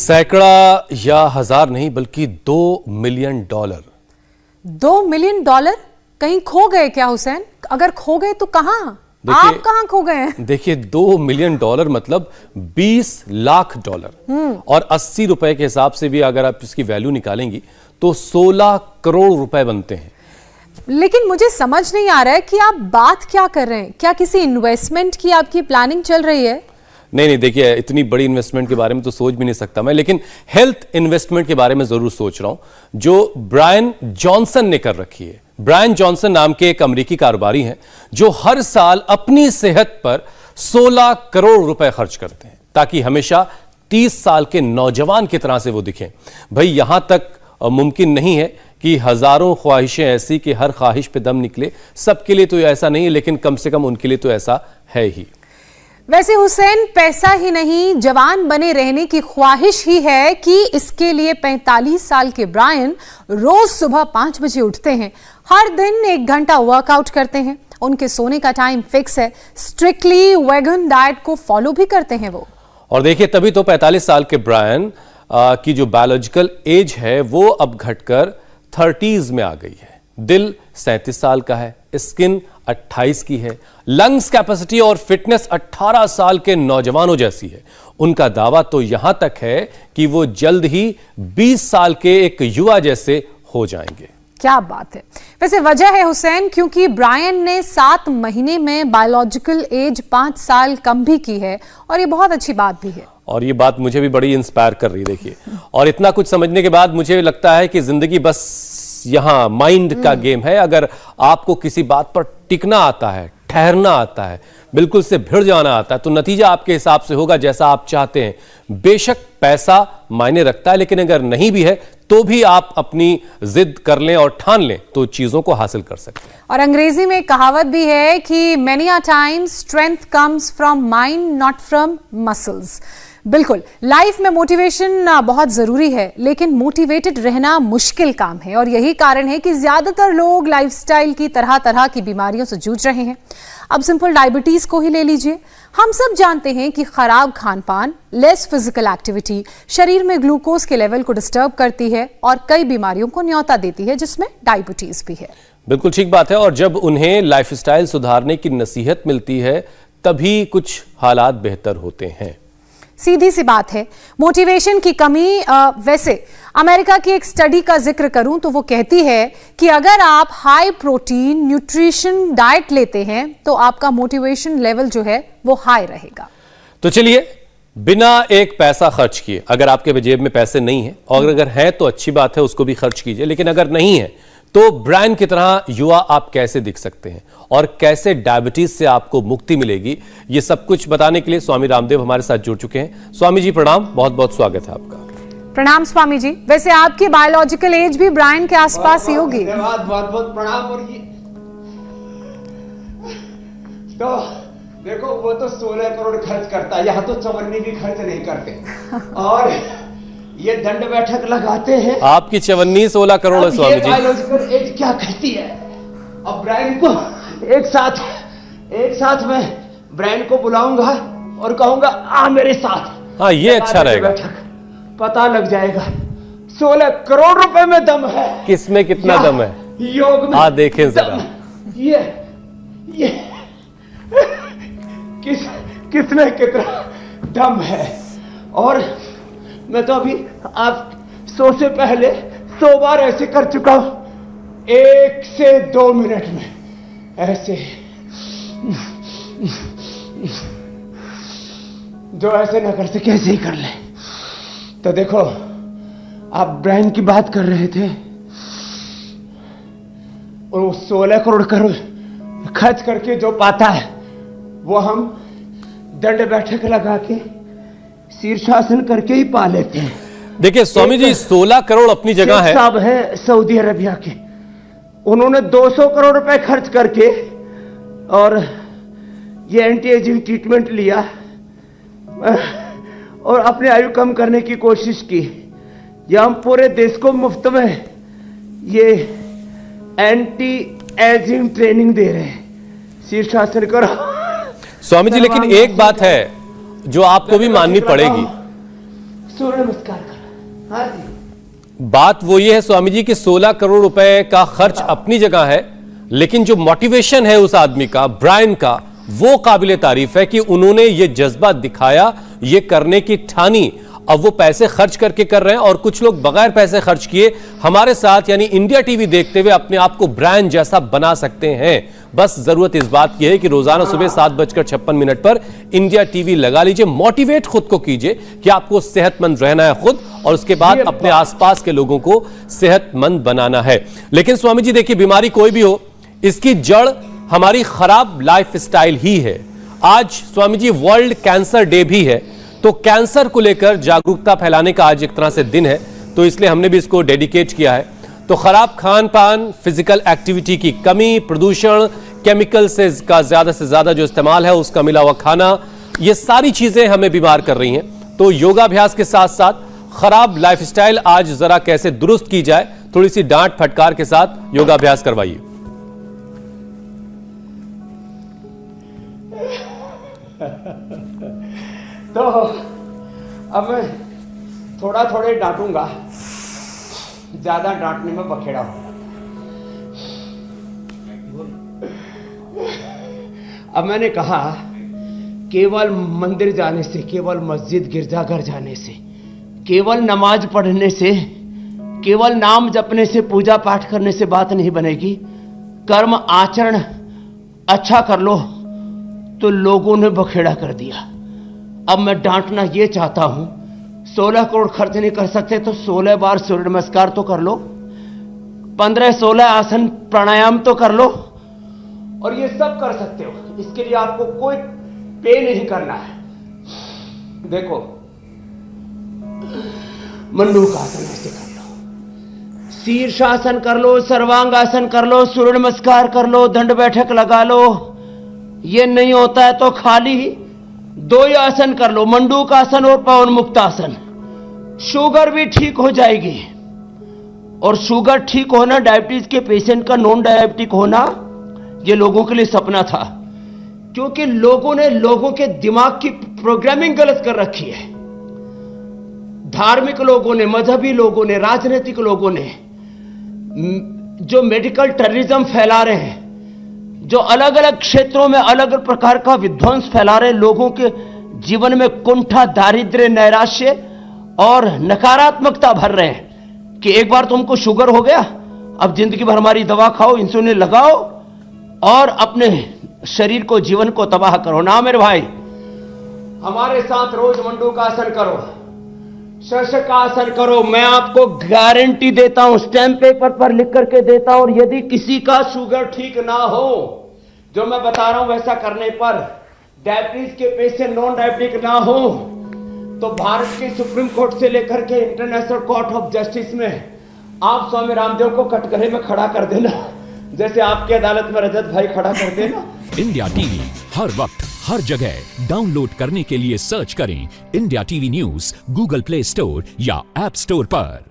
सैकड़ा या हजार नहीं बल्कि $2 मिलियन। $2 मिलियन कहीं खो गए क्या हुसैन? अगर खो गए तो कहां? आप कहां खो गए हैं? देखिए $2 मिलियन मतलब $20 लाख और 80 रुपए के हिसाब से भी अगर आप इसकी वैल्यू निकालेंगी तो 16 करोड़ रुपए बनते हैं। लेकिन मुझे समझ नहीं आ रहा है कि आप बात क्या कर रहे हैं। क्या किसी इन्वेस्टमेंट की आपकी प्लानिंग चल रही है? नहीं, देखिए इतनी बड़ी इन्वेस्टमेंट के बारे में तो सोच भी नहीं सकता मैं, लेकिन हेल्थ इन्वेस्टमेंट के बारे में जरूर सोच रहा हूं जो ब्रायन जॉनसन ने कर रखी है। ब्रायन जॉनसन नाम के एक अमेरिकी कारोबारी हैं जो हर साल अपनी सेहत पर 16 करोड़ रुपए खर्च करते हैं ताकि हमेशा 30 साल के नौजवान की तरह से वो दिखें। भाई यहां तक मुमकिन नहीं है कि हजारों ख्वाहिशें ऐसी कि हर ख्वाहिश पे दम निकले, सबके लिए तो ऐसा नहीं है, लेकिन कम से कम उनके लिए तो ऐसा है ही। वैसे हुसैन, पैसा ही नहीं जवान बने रहने की ख्वाहिश ही है कि इसके लिए 45 साल के ब्रायन रोज सुबह 5 बजे उठते हैं, हर दिन 1 घंटा वर्कआउट करते हैं, उनके सोने का टाइम फिक्स है, स्ट्रिक्टली वेगन डाइट को फॉलो भी करते हैं वो। और देखिए तभी तो 45 साल के ब्रायन की जो बायोलॉजिकल एज है वो अब घटकर 30s में आ गई है। दिल 37 साल का है, स्किन 28 की है, लंग्स कैपेसिटी और फिटनेस 18 साल के नौजवानों जैसी है। उनका दावा तो यहां तक है कि वो जल्द ही 20 साल के एक युवा जैसे हो जाएंगे। क्या बात है। वैसे वजह है हुसैन, क्योंकि ब्रायन ने 7 महीने में बायोलॉजिकल एज 5 साल कम भी की है और ये बहुत अच्छी बात भी है। और ये बात मुझे भी बड़ी इंस्पायर कर रही है। देखिए, और इतना कुछ समझने के बाद मुझे लगता है कि जिंदगी बस यहां माइंड का गेम है। अगर आपको किसी बात पर टिकना आता है, ठहरना आता है, बिल्कुल से भिड़ जाना आता है, तो नतीजा आपके हिसाब से होगा जैसा आप चाहते हैं। बेशक पैसा मायने रखता है, लेकिन अगर नहीं भी है तो भी आप अपनी जिद कर लें और ठान लें तो चीजों को हासिल कर सकते हैं। और अंग्रेजी में कहावत भी है कि many a times strength comes from mind not from muscles. बिल्कुल, लाइफ में मोटिवेशन बहुत जरूरी है, लेकिन मोटिवेटेड रहना मुश्किल काम है और यही कारण है कि ज्यादातर लोग लाइफस्टाइल की तरह तरह की बीमारियों से जूझ रहे हैं। अब सिंपल डायबिटीज को ही ले लीजिए। हम सब जानते हैं कि खराब खान पान, लेस फिजिकल एक्टिविटी शरीर में ग्लूकोज के लेवल को डिस्टर्ब करती है और कई बीमारियों को न्योता देती है, जिसमें डायबिटीज भी है। बिल्कुल ठीक बात है। और जब उन्हें लाइफस्टाइल सुधारने की नसीहत मिलती है तभी कुछ हालात बेहतर होते हैं। सीधी सी बात है, मोटिवेशन की कमी। वैसे अमेरिका की एक स्टडी का जिक्र करूं तो वो कहती है कि अगर आप हाई प्रोटीन न्यूट्रिशन डाइट लेते हैं तो आपका मोटिवेशन लेवल जो है वो हाई रहेगा। तो चलिए, बिना एक पैसा खर्च किए, अगर आपके जेब में पैसे नहीं है और अगर है तो अच्छी बात है, उसको भी खर्च कीजिए, लेकिन अगर नहीं है तो ब्रायन की तरह युवा आप कैसे दिख सकते हैं और कैसे डायबिटीज से आपको मुक्ति मिलेगी, ये सब कुछ बताने के लिए स्वामी रामदेव हमारे साथ जुड़ चुके हैं। स्वामी जी प्रणाम, बहुत बहुत स्वागत है आपका। प्रणाम स्वामी जी। वैसे आपकी बायोलॉजिकल एज भी ब्रायन के आसपास ही होगी। धन्यवाद, बहुत बहुत प्रणाम। और ये तो देखो, वो तो 16 करोड़ खर्च करता है, यहाँ तो चवन्नी भी खर्च नहीं करते और ये दंड बैठक लगाते हैं। आपकी चवन्नी 16 करोड़ है स्वामी जी। बायोलॉजिकल एज क्या कहती है? अब ब्रायन को एक साथ मैं ब्रायन को बुलाऊंगा और कहूंगा आ मेरे साथ। हाँ, ये अच्छा रहेगा। पता लग जाएगा 16 करोड़ रुपए में दम है। किसमें कितना दम है? योग में। देखें जरा। ये किसमें कितना दम है। और मैं तो अभी आप 100 से पहले 100 बार ऐसे कर चुका हूं, 1 से 2 मिनट में ऐसे। जो ऐसे ना कर सके ऐसे ही कर ले। तो देखो, आप ब्रायन की बात कर रहे थे और वो 16 करोड़ खर्च करके जो पाता है वो हम दंड बैठक लगा के शीर्षासन करके ही पा लेते हैं। देखिए स्वामी जी, 16 करोड़ अपनी जगह है। साहब है सऊदी अरबिया के, उन्होंने 200 करोड़ रुपए खर्च करके और ये एंटी एजिंग ट्रीटमेंट लिया और अपनी आयु कम करने की कोशिश की। या हम पूरे देश को मुफ्त में ये एंटी एजिंग ट्रेनिंग दे रहे हैं। शीर्षासन करो स्वामी जी, लेकिन एक बात है जो आपको भी माननी पड़ेगी। सूर्य नमस्कार कर। हाँ जी, बात वो ये है स्वामी जी कि 16 करोड़ रुपए का खर्च अपनी जगह है, लेकिन जो मोटिवेशन है उस आदमी का, ब्रायन का, वो काबिले तारीफ है कि उन्होंने ये जज्बा दिखाया, ये करने की ठानी। अब वो पैसे खर्च करके कर रहे हैं और कुछ लोग बगैर पैसे खर्च किए हमारे साथ यानी इंडिया टीवी देखते हुए अपने आप को ब्रायन जैसा बना सकते हैं। बस जरूरत इस बात की है कि रोजाना सुबह 7:56 पर इंडिया टीवी लगा लीजिए, मोटिवेट खुद को कीजिए कि आपको सेहतमंद रहना है खुद, और उसके बाद अपने आसपास के लोगों को सेहतमंद बनाना है। लेकिन स्वामी जी देखिए, बीमारी कोई भी हो, इसकी जड़ हमारी खराब लाइफस्टाइल ही है। आज Swami ji world cancer day भी है, तो कैंसर को लेकर जागरूकता फैलाने का आज एक तरह से दिन है, तो इसलिए हमने भी इसको डेडिकेट किया है। तो खराब खान पान, फिजिकल एक्टिविटी की कमी, प्रदूषण, केमिकल से ज्यादा जो इस्तेमाल है उसका मिला हुआ खाना, ये सारी चीजें हमें बीमार कर रही हैं। तो योगाभ्यास के साथ साथ खराब लाइफस्टाइल आज जरा कैसे दुरुस्त की जाए, थोड़ी सी डांट फटकार के साथ योगाभ्यास करवाइए। तो अब मैं थोड़ा थोड़े डांटूंगा, ज्यादा डांटने में बखेड़ा हूं। अब मैंने कहा केवल मंदिर जाने से, केवल मस्जिद गिरजाघर जाने से, केवल नमाज पढ़ने से, केवल नाम जपने से, पूजा पाठ करने से बात नहीं बनेगी। कर्म आचरण अच्छा कर लो तो लोगों ने बखेड़ा कर दिया। अब मैं डांटना ये चाहता हूं, 16 करोड़ खर्च नहीं कर सकते तो 16 बार सूर्य नमस्कार तो कर लो, 15-16 आसन प्राणायाम तो कर लो, और ये सब कर सकते हो। इसके लिए आपको कोई पे नहीं करना है। देखो, मंडूकासन ऐसे कर लो, शीर्षासन कर लो, सर्वांगासन कर लो, सूर्य नमस्कार कर लो, दंड बैठक लगा लो। ये नहीं होता है तो खाली 2 ही आसन कर लो, मंडूकासन और पवन मुक्तासन। शुगर भी ठीक हो जाएगी, और शुगर ठीक होना, डायबिटीज के पेशेंट का नॉन डायबिटिक होना, ये लोगों के लिए सपना था, क्योंकि लोगों ने लोगों के दिमाग की प्रोग्रामिंग गलत कर रखी है। धार्मिक लोगों ने, मजहबी लोगों ने, राजनीतिक लोगों ने जो मेडिकल टेररिज्म फैला रहे हैं, जो अलग अलग क्षेत्रों में अलग अलग प्रकार का विध्वंस फैला रहे, लोगों के जीवन में कुंठा, दारिद्र्य, नैराश्य और नकारात्मकता भर रहे हैं कि एक बार तुमको शुगर हो गया, अब जिंदगी भर हमारी दवा खाओ, इंसुलिन लगाओ और अपने शरीर को, जीवन को तबाह करो। ना मेरे भाई, हमारे साथ रोज मंडूकासन करो, शशकासन करो। मैं आपको गारंटी देता हूं, स्टैम्प पेपर पर लिख करके देता हूं, और यदि किसी का शुगर ठीक ना हो, जो मैं बता रहा हूं वैसा करने पर, डायबिटीज के पेशेंट नॉन डायबिटिक ना हो, तो भारत के सुप्रीम कोर्ट से लेकर के इंटरनेशनल कोर्ट ऑफ जस्टिस में आप स्वामी रामदेव को कटघरे में खड़ा कर देना, जैसे आपकी अदालत में रजत भाई खड़ा कर देना। इंडिया टीवी हर वक्त हर जगह डाउनलोड करने के लिए सर्च करें India TV news Google play store या ऐप स्टोर पर।